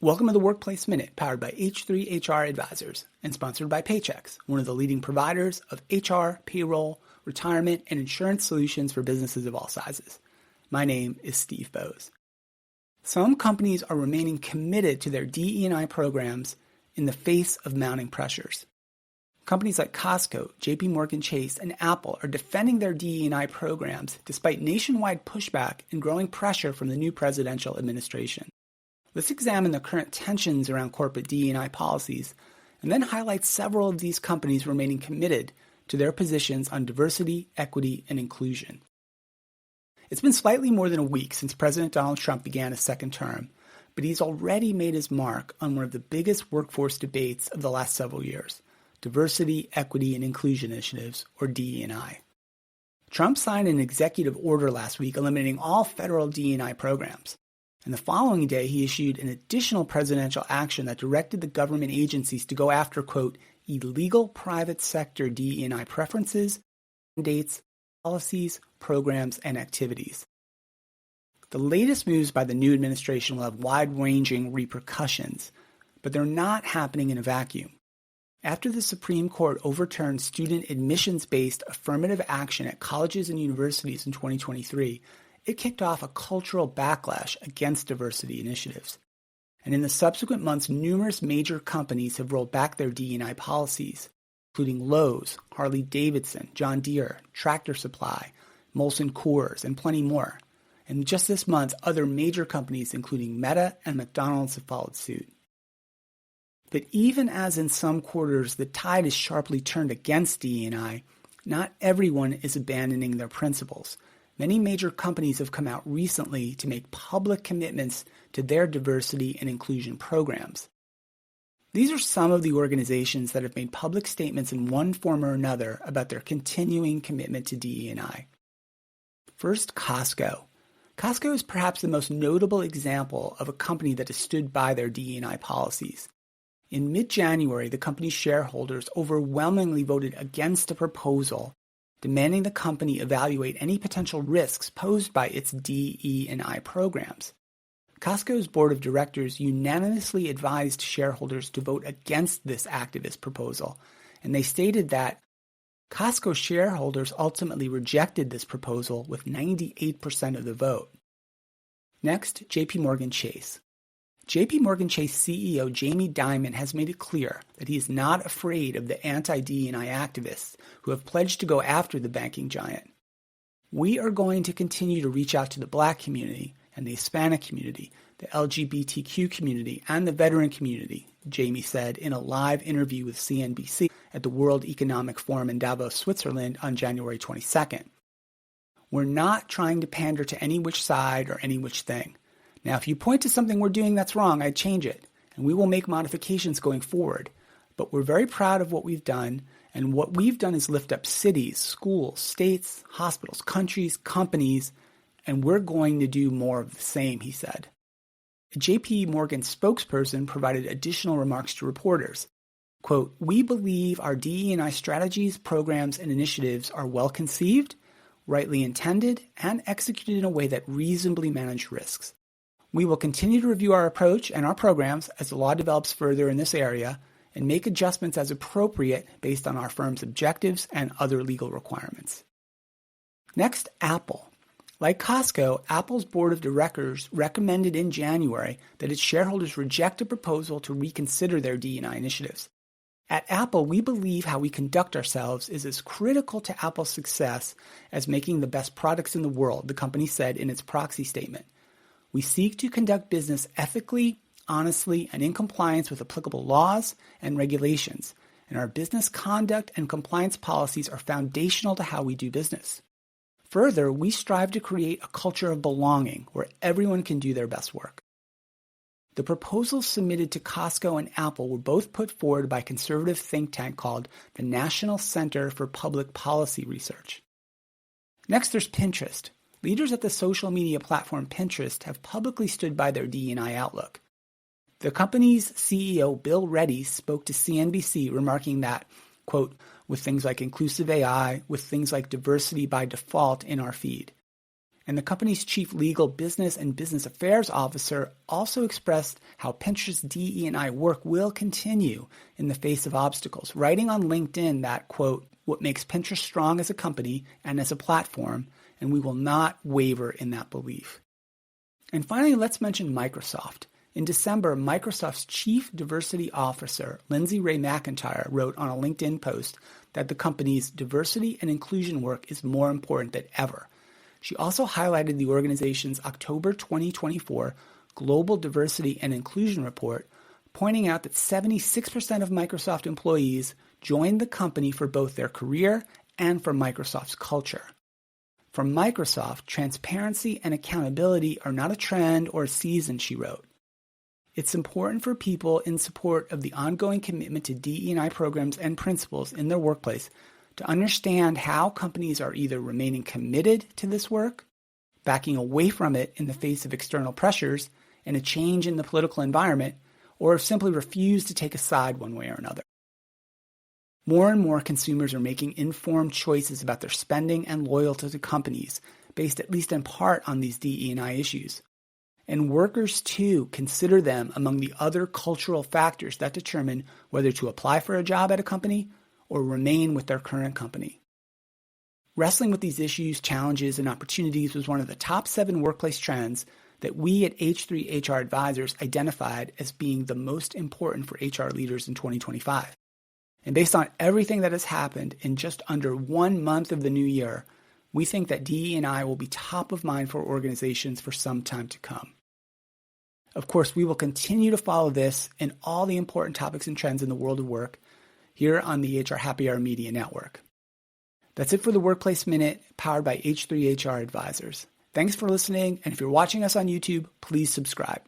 Welcome to the Workplace Minute, powered by H3HR Advisors and sponsored by Paychex, one of the leading providers of HR, payroll, retirement, and insurance solutions for businesses of all sizes. My name is Steve Boese. Some companies are remaining committed to their DE&I programs in the face of mounting pressures. Companies like Costco, JP Chase, and Apple are defending their DE&I programs despite nationwide pushback and growing pressure from the new presidential administration. Let's examine the current tensions around corporate DE&I policies and then highlight several of these companies remaining committed to their positions on diversity, equity, and inclusion. It's been slightly more than a week since President Donald Trump began his second term, but he's already made his mark on one of the biggest workforce debates of the last several years, diversity, equity, and inclusion initiatives, or DE&I. Trump signed an executive order last week eliminating all federal DE&I programs. And the following day, he issued an additional presidential action that directed the government agencies to go after, quote, illegal private sector DE&I preferences, mandates, policies, programs, and activities. The latest moves by the new administration will have wide-ranging repercussions, but they're not happening in a vacuum. After the Supreme Court overturned student admissions-based affirmative action at colleges and universities in 2023, it kicked off a cultural backlash against diversity initiatives. And in the subsequent months, numerous major companies have rolled back their DE&I policies, including Lowe's, Harley-Davidson, John Deere, Tractor Supply, Molson Coors, and plenty more. And just this month, other major companies, including Meta and McDonald's, have followed suit. But even as in some quarters the tide is sharply turned against DE&I, not everyone is abandoning their principles. Many major companies have come out recently to make public commitments to their diversity and inclusion programs. These are some of the organizations that have made public statements in one form or another about their continuing commitment to DE&I. First, Costco. Costco is perhaps the most notable example of a company that has stood by their DE&I policies. In mid-January, the company's shareholders overwhelmingly voted against a proposal demanding the company evaluate any potential risks posed by its DE&I programs. Costco's board of directors unanimously advised shareholders to vote against this activist proposal, and they stated that Costco shareholders ultimately rejected this proposal with 98% of the vote. Next, JP Chase. JP Chase CEO Jamie Dimon has made it clear that he is not afraid of the anti-DE&I activists who have pledged to go after the banking giant. We are going to continue to reach out to the Black community and the Hispanic community, the LGBTQ community, and the veteran community, Jamie said in a live interview with CNBC at the World Economic Forum in Davos, Switzerland on January 22nd. We're not trying to pander to any which side or any which thing. Now, if you point to something we're doing that's wrong, I'd change it, and we will make modifications going forward. But we're very proud of what we've done, and what we've done is lift up cities, schools, states, hospitals, countries, companies, and we're going to do more of the same, he said. A JP Morgan spokesperson provided additional remarks to reporters. Quote, we believe our DE&I strategies, programs, and initiatives are well conceived, rightly intended, and executed in a way that reasonably manage risks. We will continue to review our approach and our programs as the law develops further in this area and make adjustments as appropriate based on our firm's objectives and other legal requirements. Next, Apple. Like Costco, Apple's board of directors recommended in January that its shareholders reject a proposal to reconsider their DE&I initiatives. At Apple, we believe how we conduct ourselves is as critical to Apple's success as making the best products in the world, the company said in its proxy statement. We seek to conduct business ethically, honestly, and in compliance with applicable laws and regulations, and our business conduct and compliance policies are foundational to how we do business. Further, we strive to create a culture of belonging where everyone can do their best work. The proposals submitted to Costco and Apple were both put forward by a conservative think tank called the National Center for Public Policy Research. Next, there's Pinterest. Leaders at the social media platform Pinterest have publicly stood by their DE&I outlook. The company's CEO, Bill Reddy, spoke to CNBC, remarking that, quote, with things like inclusive AI, with things like diversity by default in our feed. And the company's chief legal, business, and business affairs officer also expressed how Pinterest's DE&I work will continue in the face of obstacles, writing on LinkedIn that, quote, "what makes Pinterest strong as a company and as a platform, and we will not waver in that belief." And finally, let's mention Microsoft. In December, Microsoft's chief diversity officer, Lindsay Ray McIntyre, wrote on a LinkedIn post that the company's diversity and inclusion work is more important than ever. She also highlighted the organization's October 2024 Global Diversity and Inclusion Report, pointing out that 76% of Microsoft employees joined the company for both their career and for Microsoft's culture. For Microsoft, transparency and accountability are not a trend or a season, she wrote. It's important for people in support of the ongoing commitment to DE&I programs and principles in their workplace to understand how companies are either remaining committed to this work, backing away from it in the face of external pressures and a change in the political environment, or simply refuse to take a side one way or another. More and more consumers are making informed choices about their spending and loyalty to companies based at least in part on these DE&I issues. And workers, too, consider them among the other cultural factors that determine whether to apply for a job at a company or remain with their current company. Wrestling with these issues, challenges, and opportunities was one of the top 7 workplace trends that we at H3 HR Advisors identified as being the most important for HR leaders in 2025. And based on everything that has happened in just under 1 month of the new year, we think that DE&I will be top of mind for organizations for some time to come. Of course, we will continue to follow this and all the important topics and trends in the world of work here on the HR Happy Hour Media Network. That's it for the Workplace Minute, powered by H3 HR Advisors. Thanks for listening, and if you're watching us on YouTube, please subscribe.